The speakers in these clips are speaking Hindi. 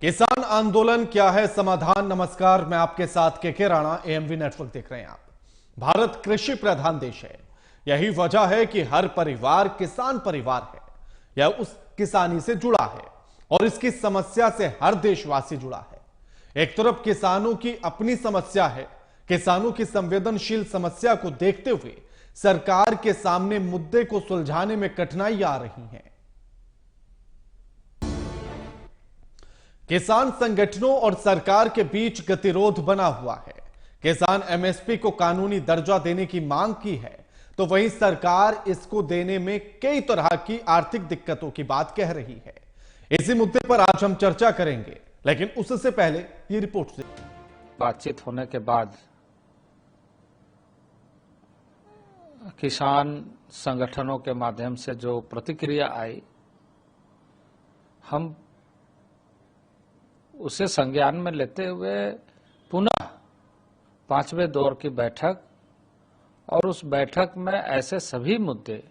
किसान आंदोलन क्या है समाधान। नमस्कार, मैं आपके साथ के राणा, एएमवी नेटवर्क देख रहे हैं आप। भारत कृषि प्रधान देश है। यही वजह है कि हर परिवार किसान परिवार है या उस किसानी से जुड़ा है और इसकी समस्या से हर देशवासी जुड़ा है। एक तरफ किसानों की अपनी समस्या है, किसानों की संवेदनशील समस्या को देखते हुए सरकार के सामने मुद्दे को सुलझाने में कठिनाई आ रही है। किसान संगठनों और सरकार के बीच गतिरोध बना हुआ है। किसान एमएसपी को कानूनी दर्जा देने की मांग की है, तो वहीं सरकार इसको देने में कई तरह की आर्थिक दिक्कतों की बात कह रही है। इसी मुद्दे पर आज हम चर्चा करेंगे, लेकिन उससे पहले ये रिपोर्ट से बातचीत होने के बाद किसान संगठनों के माध्यम से जो प्रतिक्रिया आई, हम उसे संज्ञान में लेते हुए पुनः 5वें दौर की बैठक और उस बैठक में ऐसे सभी मुद्दे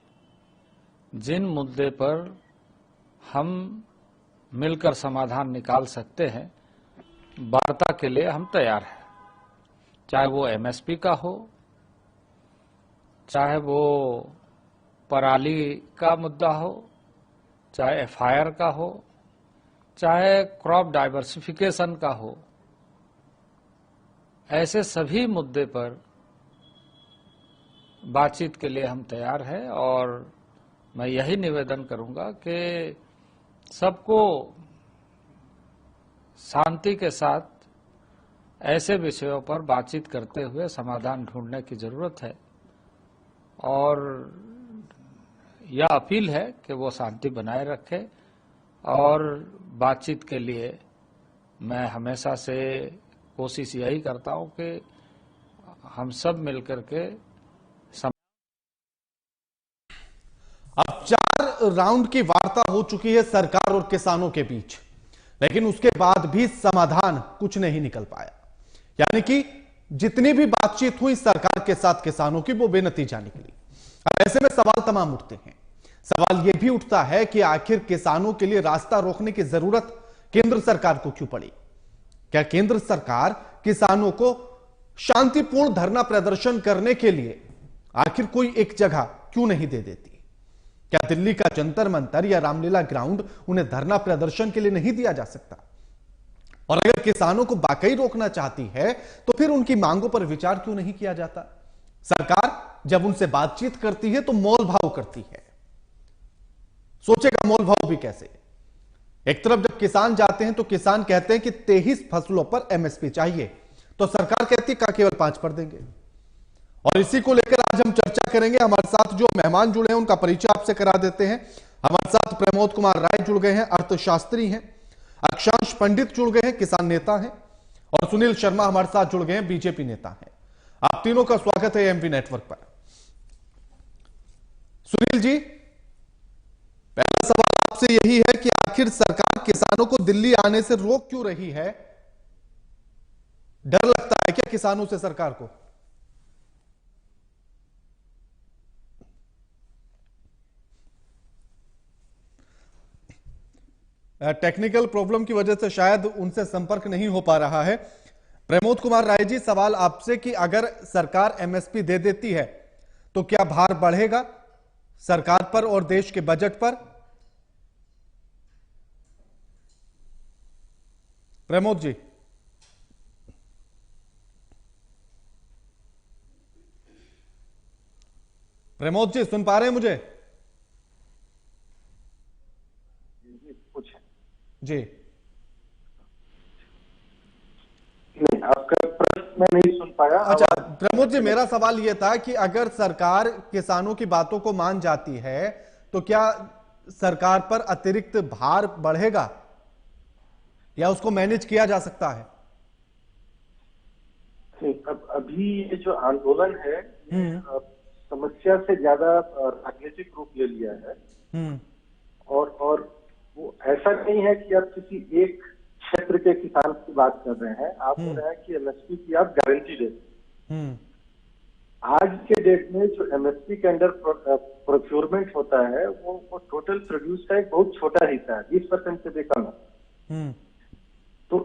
जिन मुद्दे पर हम मिलकर समाधान निकाल सकते हैं, वार्ता के लिए हम तैयार हैं। चाहे वो एमएसपी का हो, चाहे वो पराली का मुद्दा हो, चाहे एफआईआर का हो, चाहे क्रॉप डाइवर्सिफिकेशन का हो, ऐसे सभी मुद्दे पर बातचीत के लिए हम तैयार हैं। और मैं यही निवेदन करूंगा कि सबको शांति के साथ ऐसे विषयों पर बातचीत करते हुए समाधान ढूंढने की जरूरत है। और यह अपील है कि वो शांति बनाए रखे। और बातचीत के लिए मैं हमेशा से कोशिश यही करता हूं कि हम सब मिलकर के अब 4 राउंड की वार्ता हो चुकी है सरकार और किसानों के बीच, लेकिन उसके बाद भी समाधान कुछ नहीं निकल पाया। यानी कि जितनी भी बातचीत हुई सरकार के साथ किसानों की, वो बेनतीजा निकली। अब ऐसे में सवाल तमाम उठते हैं। सवाल यह भी उठता है कि आखिर किसानों के लिए रास्ता रोकने की जरूरत केंद्र सरकार को क्यों पड़ी। क्या केंद्र सरकार किसानों को शांतिपूर्ण धरना प्रदर्शन करने के लिए आखिर कोई एक जगह क्यों नहीं दे देती? क्या दिल्ली का जंतर मंतर या रामलीला ग्राउंड उन्हें धरना प्रदर्शन के लिए नहीं दिया जा सकता? और अगर किसानों को वाकई रोकना चाहती है तो फिर उनकी मांगों पर विचार क्यों नहीं किया जाता? सरकार जब उनसे बातचीत करती है तो मोल भाव करती है। सोचेगा मोल भाव भी कैसे? एक तरफ जब किसान जाते हैं तो किसान कहते हैं कि 23 फसलों पर एमएसपी चाहिए, तो सरकार कहती है केवल 5 पर देंगे। और इसी को लेकर आज हम चर्चा करेंगे। हमारे साथ जो मेहमान जुड़े हैं उनका परिचय आपसे करा देते हैं। हमारे साथ प्रमोद कुमार राय जुड़ गए हैं, अर्थशास्त्री हैं। अक्षांश पंडित जुड़ गए हैं, किसान नेता हैं। और सुनील शर्मा हमारे साथ जुड़ गए हैं, बीजेपी नेता हैं। आप तीनों का स्वागत है एएमवी नेटवर्क पर। सुनील जी, पहला सवाल आपसे यही है कि आखिर सरकार किसानों को दिल्ली आने से रोक क्यों रही है? डर लगता है क्या किसानों से सरकार को? टेक्निकल प्रॉब्लम की वजह से शायद उनसे संपर्क नहीं हो पा रहा है। प्रमोद कुमार राय जी, सवाल आपसे कि अगर सरकार एमएसपी दे देती है तो क्या भार बढ़ेगा सरकार पर और देश के बजट पर? प्रमोद जी। प्रमोद जी, सुन पा रहे हैं मुझे? जी नहीं, आपका प्रश्न मैं नहीं सुन पाया। अच्छा प्रमोद जी, मेरा सवाल यह था कि अगर सरकार किसानों की बातों को मान जाती है तो क्या सरकार पर अतिरिक्त भार बढ़ेगा या उसको मैनेज किया जा सकता है? अब अभी ये जो आंदोलन है समस्या से ज्यादा राजनीतिक रूप ले लिया है। और वो ऐसा नहीं है कि आप किसी एक क्षेत्र के किसान की बात कर रहे हैं। आप बोल रहे हैं कि एमएसपी की आप गारंटी देते। आज के डेट में जो एमएसपी के अंडर प्रोक्योरमेंट होता है वो टोटल प्रोड्यूस का एक बहुत छोटा हिस्सा है, 20% से भी कम है। तो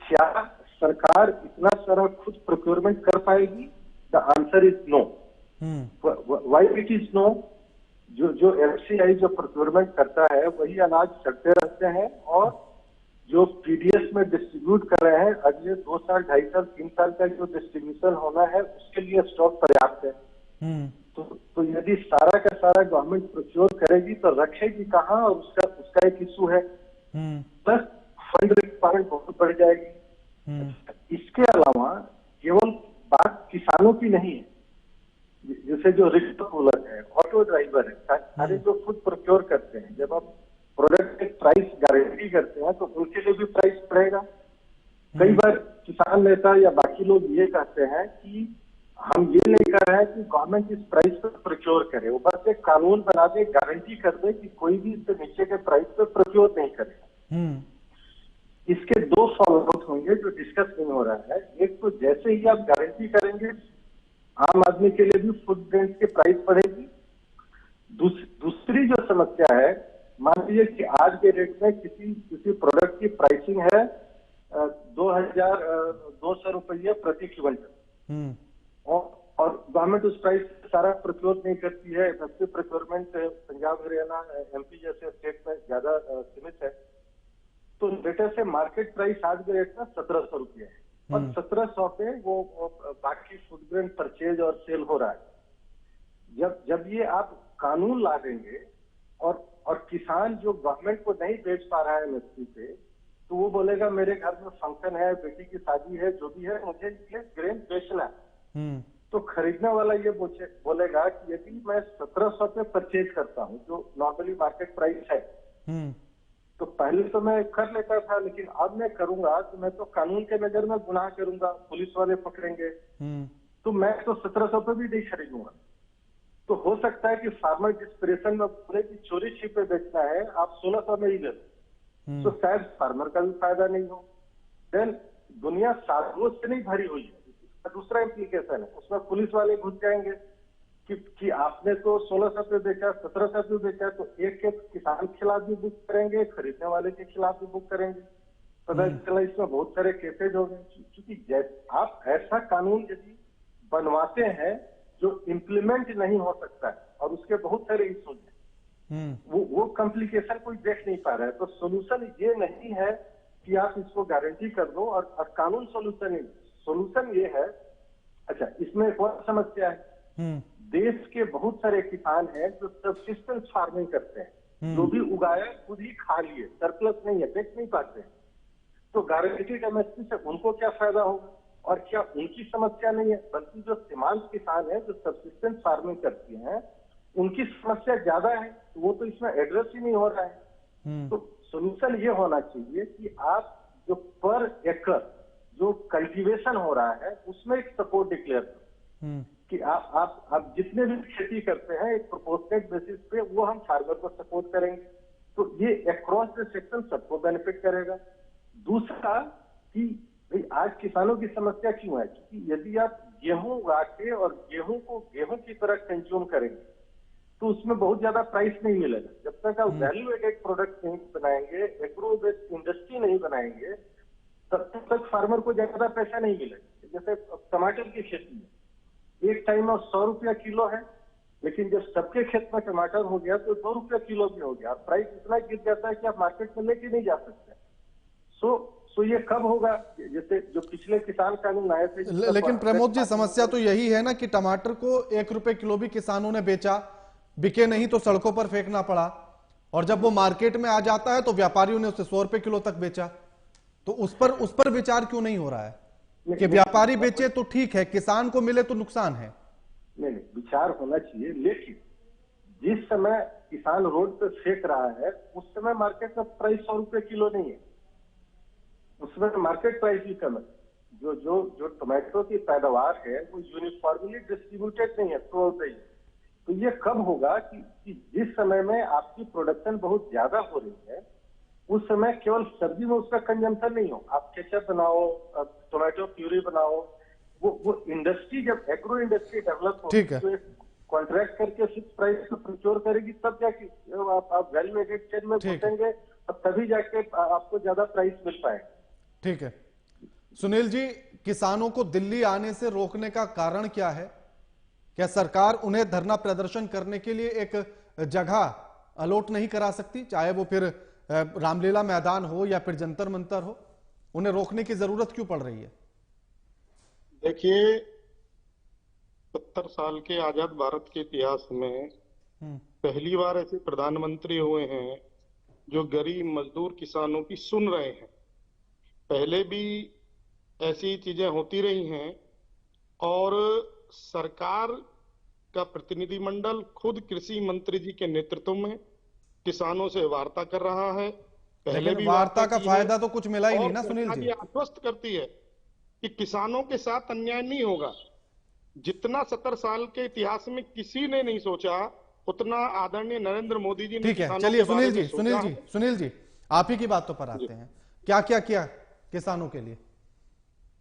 क्या सरकार इतना सारा खुद प्रोक्योरमेंट कर पाएगी? The answer is no. Why it is no? जो एफसीआई जो प्रोक्योरमेंट करता है वही अनाज सड़ते रहते हैं, और जो पीडीएस में डिस्ट्रीब्यूट कर रहे हैं अगले 2 साल, 2.5 साल, 3 साल का जो डिस्ट्रीब्यूशन होना है उसके लिए स्टॉक पर्याप्त है। तो यदि सारा का सारा गवर्नमेंट प्रोक्योर करेगी तो रखेगी कहाँ, और उसका एक इशू है। प्लस फंड रिक्वायरमेंट बहुत बढ़ जाएगी। इसके अलावा केवल बात किसानों की नहीं है, जैसे जो रिक्शा कूलर है, ऑटो ड्राइवर है, सारे जो खुद प्रोक्योर करते हैं, जब आप प्रोडक्ट एक प्राइस गारंटी करते हैं तो उनके लिए भी प्राइस बढ़ेगा। कई बार किसान नेता या बाकी लोग ये कहते हैं कि हम ये नहीं कर रहे हैं कि गवर्नमेंट इस प्राइस पे प्रोक्योर करे, वो बस एक कानून बना दे, गारंटी कर दे कि कोई भी इससे नीचे के प्राइस पे प्रोक्योर नहीं करेगा। इसके 2 फॉलो आउट होंगे जो डिस्कस नहीं हो रहा है। एक तो जैसे ही आप गारंटी करेंगे आम आदमी के लिए भी फूड ग्रेन्स की प्राइस बढ़ेगी। दूसरी जो समस्या है, मान लीजिए कि आज के रेट में किसी प्रोडक्ट की प्राइसिंग है 2,200 रुपये प्रति क्विंटल, और गवर्नमेंट उस प्राइस सारा प्रोक्योर नहीं करती है। सस्ती प्रोक्योरमेंट पंजाब, हरियाणा, एमपी जैसे स्टेट में ज्यादा सीमित है। तो लेटर से मार्केट प्राइस आज के रेट में 1,700 रुपये है, और 1,700 पे वो बाकी फूड ग्रेन परचेज और सेल हो रहा है। जब ये आप कानून ला देंगे और किसान जो गवर्नमेंट को नहीं बेच पा रहा है एमएसपी पे, तो वो बोलेगा मेरे घर में फंक्शन है, बेटी की शादी है, जो भी है, मुझे ये ग्रेन बेचना है। तो खरीदने वाला ये बोलेगा कि यदि मैं 1,700 पे परचेज करता हूँ, जो नॉर्मली मार्केट प्राइस है, तो पहले तो मैं कर लेता था, लेकिन अब मैं करूंगा तो मैं तो कानून के नजर में गुनाह करूंगा, पुलिस वाले पकड़ेंगे, तो मैं तो 1,700 पे भी नहीं खरीदूंगा। तो हो सकता है कि फार्मर डिस्परेशन में बोले कि चोरी छिपे बेचना है, आप 1,600 में ही ले लो, तो शायद फार्मर का भी फायदा नहीं हो। देन दुनिया साधुओं से नहीं भरी हुई है, इसका दूसरा इम्प्लीकेशन है, उसमें पुलिस वाले घुस जाएंगे कि आपने तो 1,600 पे बेचा, 1,700 पे बेचा, तो एक किसान के खिलाफ भी बुक करेंगे, खरीदने वाले के खिलाफ भी बुक करेंगे। पता चला इसमें बहुत सारे केसेज हो गए, क्योंकि आप ऐसा कानून यदि बनवाते हैं जो इम्प्लीमेंट नहीं हो सकता है, और उसके बहुत सारे इश्यूज हैं, वो कॉम्प्लिकेशन कोई देख नहीं पा रहा है। तो सोल्यूशन ये नहीं है कि आप इसको गारंटी कर दो और कानून सोल्यूशन ये है। अच्छा, इसमें एक और समस्या है, देश के बहुत सारे किसान हैं जो सबसिस्टेंस फार्मिंग करते हैं, जो भी उगाया खुद ही खा लिए, सरप्लस नहीं है, बेच नहीं पाते हैं। तो गारंटीड एमएसपी से उनको क्या फायदा होगा? और क्या उनकी समस्या नहीं है, बल्कि जो सीमांत किसान है, जो सबसिस्टेंस फार्मिंग करती हैं, उनकी समस्या ज्यादा है, तो वो तो इसमें एड्रेस ही नहीं हो रहा है। तो सोल्यूशन ये होना चाहिए कि आप जो पर एकड़ जो कल्टीवेशन हो रहा है उसमें एक सपोर्ट डिक्लेयर करो कि आप जितने भी खेती करते हैं एक प्रोपोर्शनेट बेसिस पे वो हम फार्मर को सपोर्ट करेंगे, तो ये अक्रॉस द सेक्शन सबको बेनिफिट करेगा। दूसरा कि भाई आज किसानों की समस्या क्यों है, क्योंकि यदि आप गेहूं उगा के और गेहूं को गेहूं की तरह कंज्यूम करेंगे तो उसमें बहुत ज्यादा प्राइस नहीं मिलेगा। जब तक आप वैल्यू एडेड प्रोडक्ट नहीं बनाएंगे, एग्रो बेस्ड इंडस्ट्री नहीं बनाएंगे, तब तक फार्मर को ज्यादा पैसा नहीं मिलेगा। जैसे टमाटर की खेती में एक टाइम में 100 रुपया किलो है, लेकिन जब सबके खेत में टमाटर हो गया तो 2 रुपया किलो भी हो गया, प्राइस इतना गिर जाता है कि आप मार्केट में लेके नहीं जा सकते। सो ये कब होगा? जैसे जो पिछले किसान कानून आए थे। लेकिन प्रमोद जी, समस्या तो यही है ना कि टमाटर को 1 रुपए किलो भी किसानों ने बेचा, बिके नहीं तो सड़कों पर फेंकना पड़ा, और जब वो मार्केट में आ जाता है तो व्यापारियों ने उसे 100 रुपए किलो तक बेचा। तो उस पर विचार क्यों नहीं हो रहा है कि व्यापारी बेचे तो ठीक है, किसान को मिले तो नुकसान है? नहीं, विचार होना चाहिए, लेकिन जिस समय किसान रोड पे फेंक रहा है उस समय मार्केट का प्राइस 100 रुपए किलो नहीं है, उसमें मार्केट प्राइस भी कम है। जो टोमेटो की पैदावार है वो यूनिफॉर्मली डिस्ट्रीब्यूटेड नहीं है थ्रू आउट द ईयर। तो ये कब होगा कि जिस समय में आपकी प्रोडक्शन बहुत ज्यादा हो रही है उस समय केवल सब्जी में उसका कंजम्पशन नहीं हो, आप केचप बनाओ, टोमेटो प्यूरी बनाओ, वो इंडस्ट्री जब एग्रो इंडस्ट्री डेवलप हो तो एक कॉन्ट्रैक्ट करके फिक्स प्राइस को प्रोक्योर करेगी, तब जाके आप वैल्यू एडेड चेन में घुसेंगे और तभी जाके आपको ज्यादा प्राइस मिल पाएगा। ठीक है सुनील जी, किसानों को दिल्ली आने से रोकने का कारण क्या है? क्या सरकार उन्हें धरना प्रदर्शन करने के लिए एक जगह अलॉट नहीं करा सकती, चाहे वो फिर रामलीला मैदान हो या फिर जंतर मंतर हो? उन्हें रोकने की जरूरत क्यों पड़ रही है? देखिए, 70 साल के आजाद भारत के इतिहास में पहली बार ऐसे प्रधानमंत्री हुए हैं जो गरीब मजदूर किसानों की सुन रहे हैं। पहले भी ऐसी चीजें होती रही हैं और सरकार का प्रतिनिधिमंडल खुद कृषि मंत्री जी के नेतृत्व में किसानों से वार्ता कर रहा है। पहले भी वार्ता का फायदा तो कुछ मिला ही नहीं ना सुनील जी। आश्वस्त करती है कि किसानों के साथ अन्याय नहीं होगा। जितना 70 साल के इतिहास में किसी ने नहीं सोचा, उतना आदरणीय नरेंद्र मोदी जी ने। ठीक है, चलिए सुनील जी आप ही की बातों पर आते हैं। क्या क्या किया किसानों के लिए?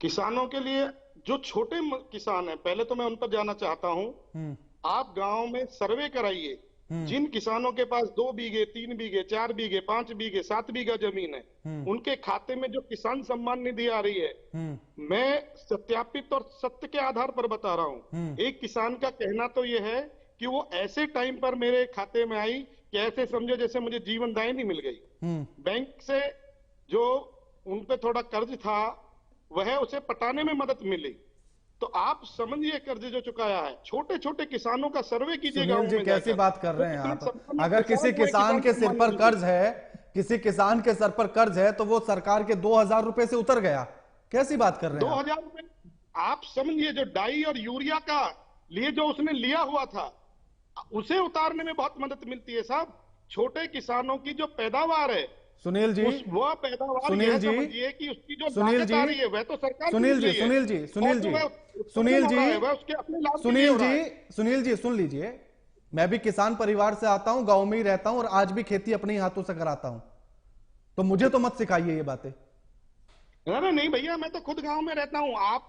किसानों के लिए जो छोटे किसान हैं, पहले तो मैं उन पर जाना चाहता हूं। आप गांव में सर्वे कराइए, जिन किसानों के पास 2 बीघे 3 बीघे 4 बीघे 5 बीघे 7 बीघा जमीन है, उनके खाते में जो किसान सम्मान निधि आ रही है, मैं सत्यापित और सत्य के आधार पर बता रहा हूं। एक किसान का कहना तो यह है कि वो ऐसे टाइम पर मेरे खाते में आई कि ऐसे समझो जैसे मुझे जीवन दायिनी मिल गई। बैंक से जो उन पे थोड़ा कर्ज था वह उसे पटाने में मदद मिली। तो आप समझिए कर्ज जो चुकाया है। छोटे छोटे किसानों का सर्वे कीजिएगा। सुनील जी कैसी बात कर रहे हैं आप? अगर किसी किसान के सिर पर कर्ज है, किसी किसान के सर पर कर्ज है, तो वो सरकार के 2000 रुपए से उतर गया। कैसी बात कर रहे हैं? 2000 रुपए आप समझिए, जो डाई और यूरिया का लिए जो उसने लिया हुआ था उसे उतारने में बहुत मदद मिलती है साहब। छोटे किसानों की जो पैदावार है सुनील जी, वह पैदावार सुनील जी, समझिए कि उसकी जो सुनील जी, लागत आ रही है वह तो सरकार सुनील जी, सुनील जी, सुनील जी, सुनील जी, सुनील जी सुन लीजिए। मैं भी किसान परिवार से आता हूं, गांव में ही रहता हूं और आज भी खेती अपने ही हाथों से कराता हूं, तो मुझे तो मत सिखाइए ये बातें। नहीं भैया, मैं तो खुद गांव में रहता हूं। आप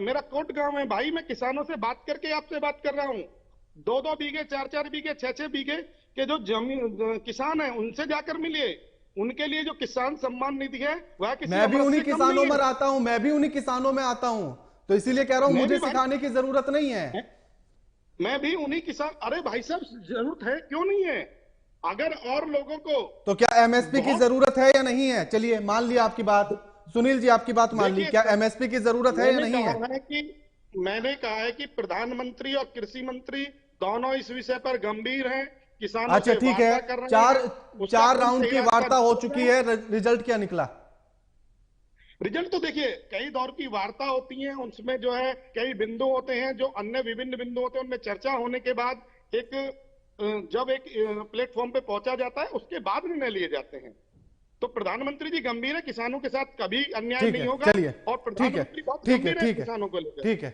मेरा कोट गांव है भाई। मैं किसानों से बात करके आपसे बात कर रहा हूं। 2-2 बीघे 4-4 बीघे 6-6 बीघे के जो जमीन किसान है उनसे जाकर मिलिए। उनके लिए जो किसान सम्मान निधि है वह किसी मैं भी उन्हीं किसानों में आता हूं, मैं भी उन्हीं किसानों में आता हूं, तो इसीलिए कह रहा हूं मुझे सिखाने की जरूरत नहीं है। मैं भी उन्हीं किसान। अरे भाई साहब, जरूरत है, क्यों नहीं है? अगर और लोगों को तो क्या एमएसपी की जरूरत है या नहीं है? चलिए मान लिया आपकी बात, सुनील जी आपकी बात मान ली। क्या एमएसपी की जरूरत है या नहीं है? मैंने कहा है कि प्रधानमंत्री और कृषि मंत्री दोनों इस विषय पर गंभीर हैं। किसानों अच्छा ठीक है, चार राउंड की वार्ता हो चुकी है, रिजल्ट क्या निकला? रिजल्ट तो देखिए, कई दौर की वार्ता होती है, उसमें जो है कई बिंदु होते हैं, जो अन्य विभिन्न बिंदु होते हैं, उनमें चर्चा होने के बाद जब एक प्लेटफॉर्म पे पहुंचा जाता है उसके बाद निर्णय लिए जाते हैं। तो प्रधानमंत्री जी गंभीर है, किसानों के साथ कभी अन्याय नहीं होगा। चलिए, और प्रधानमंत्री बहुत गंभीर है किसानों को लेकर। ठीक है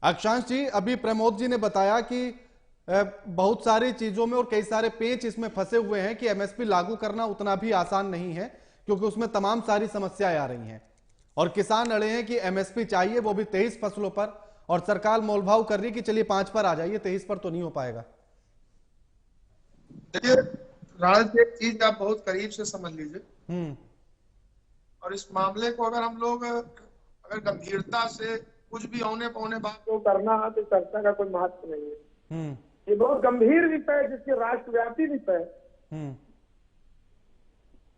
अक्षांश जी, अभी प्रमोद जी ने बताया कि बहुत सारी चीजों में और कई सारे पेच इसमें फंसे हुए हैं कि एमएसपी लागू करना उतना भी आसान नहीं है, क्योंकि उसमें तमाम सारी समस्याएं आ रही हैं और किसान अड़े हैं कि एमएसपी चाहिए, वो भी 23 फसलों पर, और सरकार मोलभाव कर रही है कि चलिए 5 पर आ जाइए, 23 पर तो नहीं हो पाएगा। देखिए राज जी, एक चीज आप बहुत करीब से समझ लीजिए, और इस मामले को अगर हम लोग अगर गंभीरता से कुछ भी औने पौने बात को करना है तो चर्चा का कोई महत्व नहीं है। ये बहुत गंभीर विषय है, जिसके राष्ट्रव्यापी विषय है।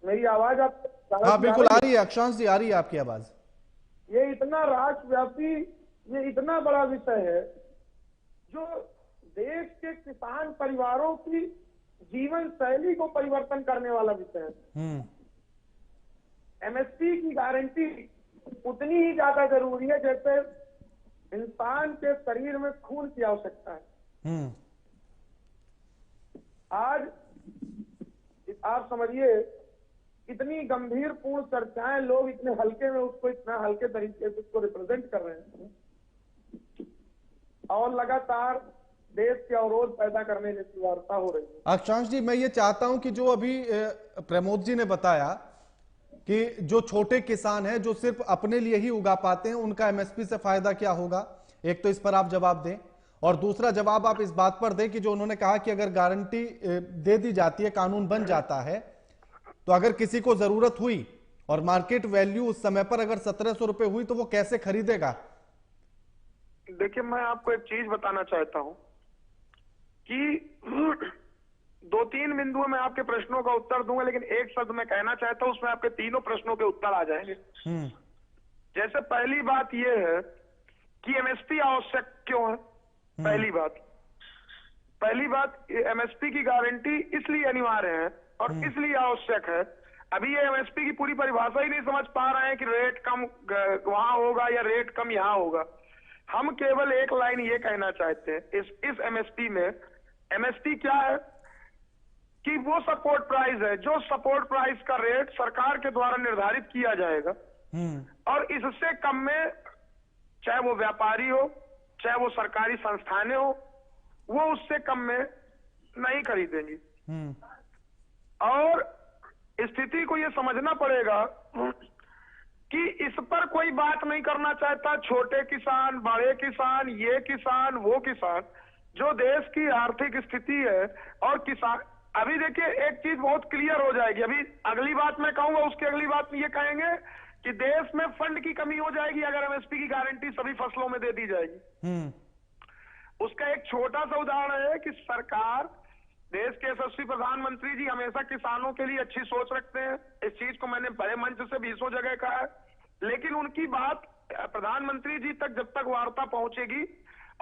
मेरी आवाज आप? हाँ बिल्कुल आ रही है अक्षांश जी, आ रही है आपकी आवाज। ये इतना राष्ट्रव्यापी, ये इतना बड़ा विषय है जो देश के किसान परिवारों की जीवन शैली को परिवर्तन करने वाला विषय है। एमएसपी की गारंटी उतनी ही ज्यादा जरूरी है जैसे इंसान के शरीर में खून की आवश्यकता है। आज आप समझिए, इतनी गंभीर पूर्ण चर्चाएं, लोग इतने हल्के में उसको, इतना हल्के तरीके से उसको रिप्रेजेंट कर रहे हैं और लगातार देश के अवरोध पैदा करने जैसी वार्ता हो रही है। अक्षांश जी, मैं ये चाहता हूं कि जो अभी प्रमोद जी ने बताया कि जो छोटे किसान हैं जो सिर्फ अपने लिए ही उगा पाते हैं, उनका एमएसपी से फायदा क्या होगा, एक तो इस पर आप जवाब दें, और दूसरा जवाब आप इस बात पर दें कि जो उन्होंने कहा कि अगर गारंटी दे दी जाती है, कानून बन जाता है, तो अगर किसी को जरूरत हुई और मार्केट वैल्यू उस समय पर अगर 1700 रुपए हुई तो वो कैसे खरीदेगा? देखिए, मैं आपको एक चीज बताना चाहता हूं कि 2-3 बिंदुओं में आपके प्रश्नों का उत्तर दूंगा, लेकिन एक शब्द मैं कहना चाहता हूं, उसमें आपके तीनों प्रश्नों के उत्तर आ जाएंगे। जैसे पहली बात यह है कि एमएसपी आवश्यक क्यों है। पहली बात एमएसपी की गारंटी इसलिए अनिवार्य है और इसलिए आवश्यक है। अभी ये एमएसपी की पूरी परिभाषा ही नहीं समझ पा रहे हैं कि रेट कम वहां होगा या रेट कम यहां होगा। हम केवल एक लाइन ये कहना चाहते हैं इस एमएसपी में। एमएसपी क्या है कि वो सपोर्ट प्राइस है, जो सपोर्ट प्राइस का रेट सरकार के द्वारा निर्धारित किया जाएगा और इससे कम में चाहे वो व्यापारी हो चाहे वो सरकारी संस्थानें हो, वो उससे कम में नहीं खरीदेंगी। और स्थिति को ये समझना पड़ेगा कि इस पर कोई बात नहीं करना चाहता। छोटे किसान, बड़े किसान, ये किसान, वो किसान, जो देश की आर्थिक स्थिति है और किसान, अभी देखिए एक चीज बहुत क्लियर हो जाएगी। अभी अगली बात मैं कहूंगा, उसकी अगली बात ये कहेंगे कि देश में फंड की कमी हो जाएगी अगर एमएसपी की गारंटी सभी फसलों में दे दी जाएगी। उसका एक छोटा सा उदाहरण है कि सरकार, देश के यशस्वी प्रधानमंत्री जी हमेशा किसानों के लिए अच्छी सोच रखते हैं। इस चीज को मैंने बड़े मंच से 20 जगह कहा है, लेकिन उनकी बात प्रधानमंत्री जी तक जब तक वार्ता पहुंचेगी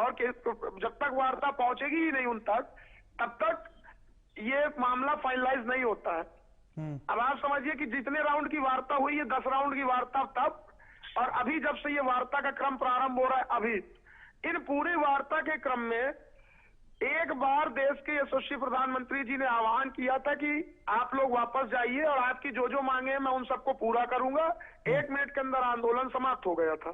और जब तक वार्ता पहुंचेगी ही नहीं उन तक, तब तक ये मामला फाइनलाइज नहीं होता है। अब आप समझिए कि जितने राउंड की वार्ता हुई है, 10 राउंड की वार्ता तब, और अभी जब से ये वार्ता का क्रम प्रारंभ हो रहा है, अभी इन पूरी वार्ता के क्रम में एक बार देश के यशस्वी प्रधानमंत्री जी ने आह्वान किया था कि आप लोग वापस जाइए और आपकी जो जो मांगे हैं मैं उन सबको पूरा करूंगा। 1 मिनट के अंदर आंदोलन समाप्त हो गया था।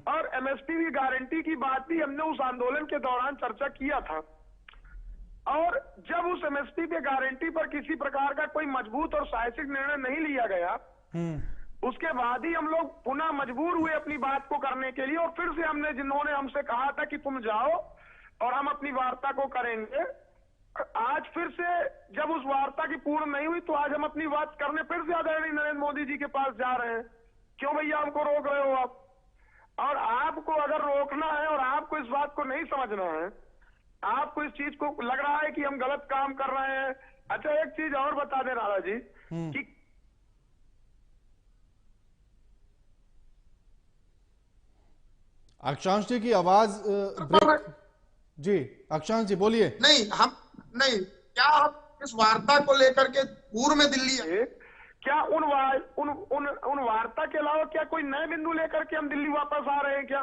और एमएसपी की गारंटी की बात भी हमने उस आंदोलन के दौरान चर्चा किया था। और जब उस एमएसपी पे गारंटी पर किसी प्रकार का कोई मजबूत और साहसिक निर्णय नहीं लिया गया, उसके बाद ही हम लोग पुनः मजबूर हुए अपनी बात को करने के लिए। और फिर से हमने, जिन्होंने हमसे कहा था कि तुम जाओ और हम अपनी वार्ता को करेंगे, आज फिर से जब उस वार्ता की पूर्ण नहीं हुई तो आज हम अपनी बात करने फिर से आदरणीय नरेंद्र मोदी जी के पास जा रहे हैं। क्यों भैया हमको रोक रहे हो आप? और आपको अगर रोकना है और आपको इस बात को नहीं समझना है, आपको इस चीज को लग रहा है कि हम गलत काम कर रहे हैं। अच्छा, एक चीज और बता दें राणा जी कि अक्षांश जी की आवाज जी, अक्षांश जी बोलिए। नहीं, क्या हम इस वार्ता को लेकर के पूर्व में दिल्ली क्या उन वार्ता के अलावा क्या कोई नए बिंदु लेकर के हम दिल्ली वापस आ रहे हैं क्या?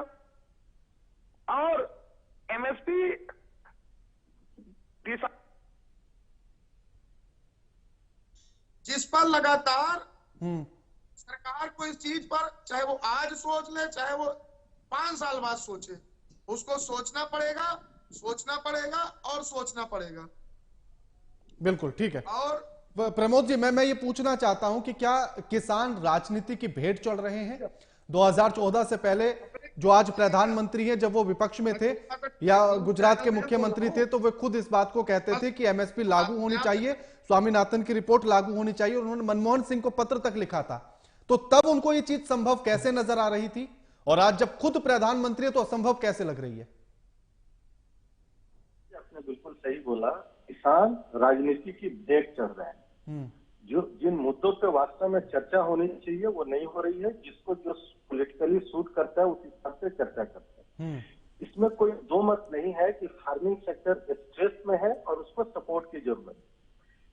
और एमएसपी जिस पर लगातार सरकार को इस चीज पर, चाहे वो आज सोच ले चाहे वो 5 साल बाद सोचे, उसको सोचना पड़ेगा और सोचना पड़ेगा। बिल्कुल ठीक है। और प्रमोद जी, मैं ये पूछना चाहता हूं कि क्या किसान राजनीति की भेंट चढ़ रहे हैं? 2014 से पहले जो आज प्रधानमंत्री हैं, जब वो विपक्ष में थे या गुजरात के मुख्यमंत्री थे, तो वे खुद इस बात को कहते थे कि एमएसपी लागू होनी चाहिए, स्वामीनाथन की रिपोर्ट लागू होनी चाहिए। उन्होंने मनमोहन सिंह को पत्र तक लिखा था। तो तब उनको ये चीज संभव कैसे नजर आ रही थी, और आज जब खुद प्रधानमंत्री है तो असंभव कैसे लग रही है? आपने बिल्कुल सही बोला, किसान राजनीति की भेंट चढ़ रहे हैं। जो जिन मुद्दों पे वास्तव में चर्चा होनी चाहिए वो नहीं हो रही है। जिसको जो पॉलिटिकली सूट करता है उस हिसाब से चर्चा करते हैं। इसमें कोई दो मत नहीं है कि फार्मिंग सेक्टर स्ट्रेस में है और उसको सपोर्ट की जरूरत है,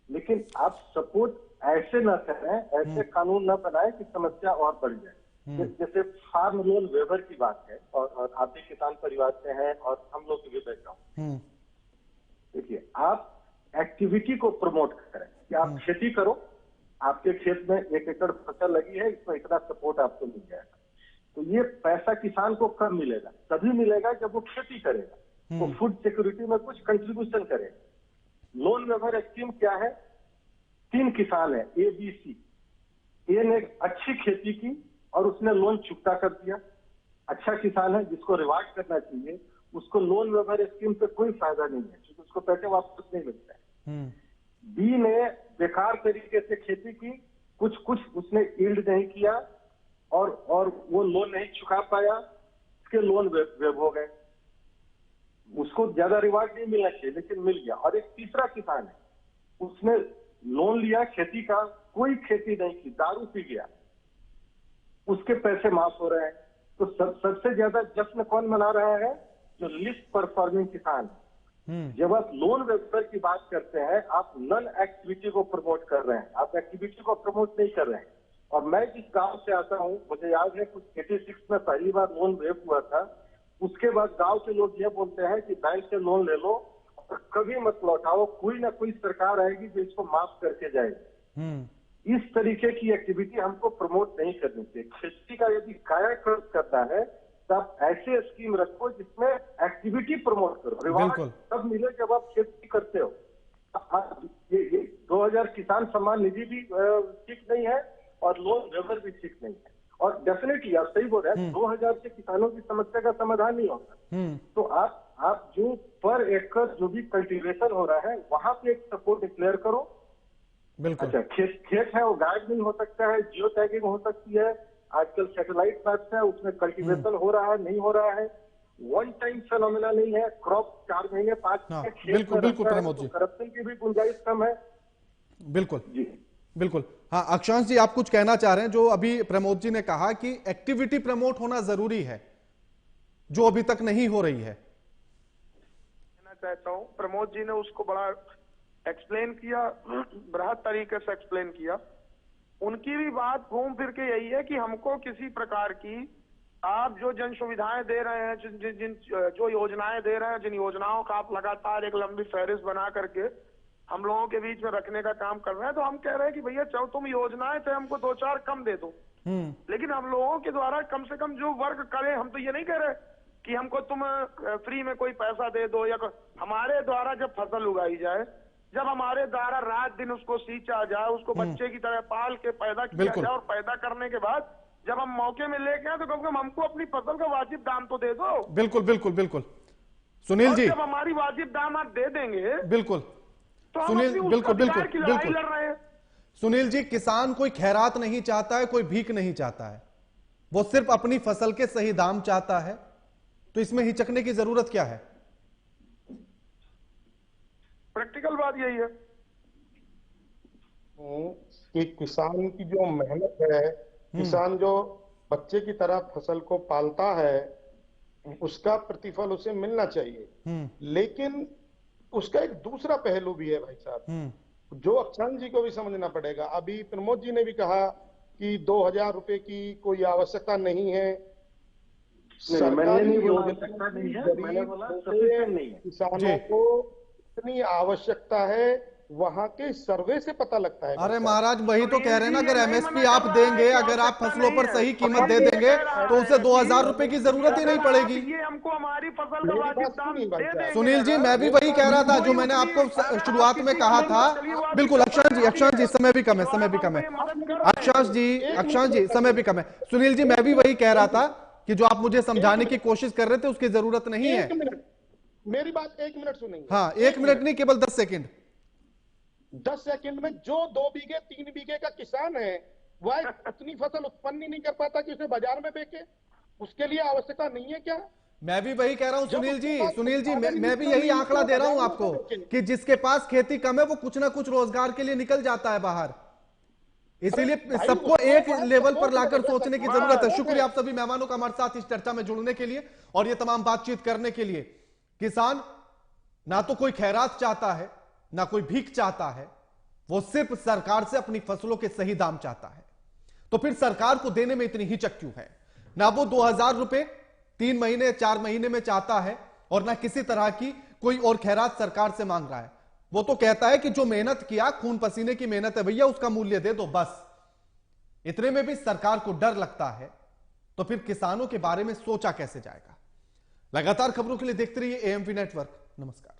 लेकिन आप सपोर्ट ऐसे ना करें, ऐसे कानून ना बनाए कि समस्या और बढ़ जाए। जैसे फार्म लोन वेवर की बात है, और आप भी किसान परिवार से हैं और हम लोग भी बैकग्राउंड। देखिए, आप एक्टिविटी को प्रमोट करें कि आप खेती करो, आपके खेत में 1 एकड़ फसल लगी है, इसमें इतना सपोर्ट आपको मिल जाएगा। तो ये पैसा किसान को कब मिलेगा? तभी मिलेगा जब वो खेती करेगा, वो फूड सिक्योरिटी में कुछ कंट्रीब्यूशन करेगा। लोन वेवर स्कीम क्या है? 3 किसान है, ए बी सी। ए ने अच्छी खेती की और उसने लोन चुकता कर दिया। अच्छा किसान है जिसको रिवार्ड करना चाहिए, उसको लोन वेवर स्कीम पे कोई फायदा नहीं है क्योंकि उसको पैसे वापस नहीं मिलते हैं। बी ने बेकार तरीके से खेती की, कुछ उसने यील्ड नहीं किया और वो लोन नहीं चुका पाया, उसके लोन वेव हो गए। उसको ज्यादा रिवार्ड नहीं मिलना चाहिए लेकिन मिल गया। और एक तीसरा किसान है, उसने लोन लिया खेती का, कोई खेती नहीं की, दारू पी गया, उसके पैसे माफ हो रहे हैं। तो सबसे ज्यादा जश्न कौन मना रहा है? जो लिस्ट परफॉर्मिंग किसान है। जब आप लोन वेवर की बात करते हैं, आप नन एक्टिविटी को प्रमोट कर रहे हैं, आप एक्टिविटी को प्रमोट नहीं कर रहे हैं। और मैं जिस गांव से आता हूं, मुझे याद है कुछ 86 में पहली बार लोन वेव हुआ था। उसके बाद गांव के लोग ये बोलते हैं कि बैंक से लोन ले लो और कभी मत लौटाओ, कोई ना कोई सरकार आएगी जो इसको माफ करके जाएगी। इस तरीके की एक्टिविटी हमको प्रमोट नहीं करनी चाहिए। खेती का यदि कायाकल्प करना है तो आप ऐसे स्कीम रखो जिसमें एक्टिविटी प्रमोट करो। रिवार्ड तब मिले जब आप खेती करते हो। ये 2000 किसान सम्मान निधि भी ठीक नहीं है और लोन वेवर भी ठीक नहीं है। और डेफिनेटली आप सही बोल रहे हैं, 2000 से किसानों की समस्या का समाधान नहीं होगा। तो आप जो पर एकड़ जो भी कल्टीवेशन हो रहा है वहां पे एक सपोर्ट डिक्लेयर करो। बिल्कुल। अच्छा, खेत है वो गाइड नहीं हो सकता है, जियो टैगिंग हो सकती है, आजकल सैटेलाइट मैप्स है, उसमें कल्टीवेशन हो रहा है नहीं हो रहा है, वन टाइम फेनोमेना नहीं है, क्रॉप 4 महीने 5 महीने बिल्कुल प्रमोद जी, करप्शन की भी गुंजाइश कम है। बिल्कुल जी बिल्कुल। हाँ अक्षांश जी, आप कुछ कहना चाह रहे हैं? जो अभी प्रमोद जी ने कहा कि एक्टिविटी प्रमोट होना जरूरी है, जो अभी तक नहीं हो रही है। कहना चाहता हूँ, प्रमोद जी ने उसको बड़ा एक्सप्लेन किया, बृहद तरीके से एक्सप्लेन किया। उनकी भी बात घूम फिर के यही है कि हमको किसी प्रकार की आप जो जन सुविधाएं दे रहे हैं, जो योजनाएं दे रहे हैं, जिन योजनाओं का आप लगातार एक लंबी फहरिस्त बना करके हम लोगों के बीच में रखने का काम कर रहे हैं, तो हम कह रहे हैं कि भैया चलो तुम योजनाएं थे हमको 2-4 कम दे दो, लेकिन हम लोगों के द्वारा कम से कम जो वर्क करे, हम तो ये नहीं कह रहे कि हमको तुम फ्री में कोई पैसा दे दो, या हमारे द्वारा जब फसल उगाई जाए, जब हमारे द्वारा रात दिन उसको सींचा जाए, उसको बच्चे की तरह पाल के पैदा किया जाए, और पैदा करने के बाद जब हम मौके में लेके आए तो कम से कम हमको अपनी फसल का वाजिब दाम तो दे दो। बिल्कुल बिल्कुल बिल्कुल सुनील जी, जब हमारी वाजिब दाम आप दे देंगे, बिल्कुल तो सुनील, बिल्कुल बिल्कुल बिल्कुल लड़ रहे हैं। सुनील जी, किसान कोई खैरात नहीं चाहता है, कोई भीख नहीं चाहता है, वो सिर्फ अपनी फसल के सही दाम चाहता है। तो इसमें हिचकने की जरूरत क्या है? प्रैक्टिकल बात यही है कि किसान की जो मेहनत है, किसान जो बच्चे की तरह फसल को पालता है, उसका प्रतिफल उसे मिलना चाहिए। लेकिन उसका एक दूसरा पहलू भी है भाई साहब, जो अक्षांश जी को भी समझना पड़ेगा। अभी प्रमोद जी ने भी कहा कि 2000 रुपए की कोई आवश्यकता नहीं है। सरकारी योजना किसानों को इतनी आवश्यकता है, वहां के सर्वे से पता लगता है। अरे महाराज, वही तो कह रहे हैं ना, अगर एमएसपी आप देंगे, अगर आप फसलों पर सही कीमत दे देंगे तो उसे 2000 रुपए की जरूरत ही नहीं पड़ेगी। ये हमको हमारी फसल का वाजिब दाम दे देंगे। सुनील जी, मैं भी वही कह रहा था जो मैंने आपको शुरुआत में कहा था। बिल्कुल अक्षांश जी समय भी कम है, समय भी कम है। अक्षांश जी समय भी कम है। सुनील जी, मैं भी वही कह रहा था कि जो आप मुझे समझाने की कोशिश कर रहे थे उसकी जरूरत नहीं है। मेरी बात 1 मिनट सुनेंगे? हाँ, 1 मिनट नहीं, केवल 10 सेकंड। 10 सेकंड में जो 2 बीघे 3 बीघे का किसान है, वह उतनी फसल उत्पन्न ही नहीं कर पाता कि उसे बाजार में बेचे, उसके लिए आवश्यकता नहीं है क्या? मैं भी वही कह रहा हूं सुनील जी, मैं भी यही आंकड़ा दे रहा हूं आपको कि जिसके पास खेती कम है वो कुछ ना कुछ रोजगार के लिए निकल जाता है बाहर। इसीलिए सबको एक लेवल पर लाकर सोचने की जरूरत है। शुक्रिया आप सभी मेहमानों का हमारे साथ इस चर्चा में जुड़ने के लिए और ये तमाम बातचीत करने के लिए। किसान ना तो कोई खैरात चाहता है, ना कोई भीख चाहता है, वो सिर्फ सरकार से अपनी फसलों के सही दाम चाहता है। तो फिर सरकार को देने में इतनी हिचक क्यों है? ना वो 2000 रुपए 3 महीने 4 महीने में चाहता है और ना किसी तरह की कोई और खैरात सरकार से मांग रहा है। वो तो कहता है कि जो मेहनत किया, खून पसीने की मेहनत है भैया, उसका मूल्य दे दो बस। इतने में भी सरकार को डर लगता है, तो फिर किसानों के बारे में सोचा कैसे जाएगा? लगातार खबरों के लिए देखते रहिए एएमपी नेटवर्क। नमस्कार।